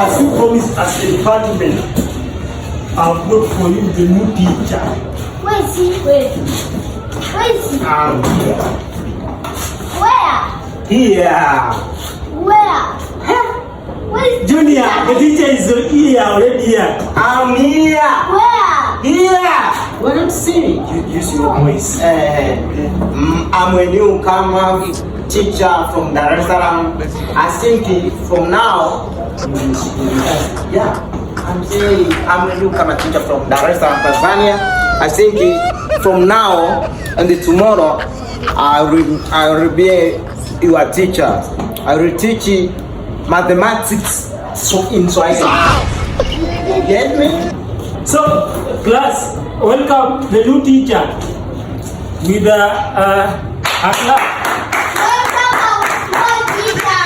as you promised as a department, I'll vote for you the new teacher. Where is he? Where is he? Here. Where? Here. Where? Where is Junior, the teacher is here already here. I'm here. Where? Here. What I'm saying? Use your voice. I'm a newcomer teacher from Dar es Salaam. I think from now, yeah. I'm saying I'm a newcomer teacher from Dar es Salaam, Tanzania. I think from now and tomorrow, I will be your teacher. I will teach you mathematics in Swahili. You get me? So, class, welcome the new teacher with a clap. Welcome our teacher.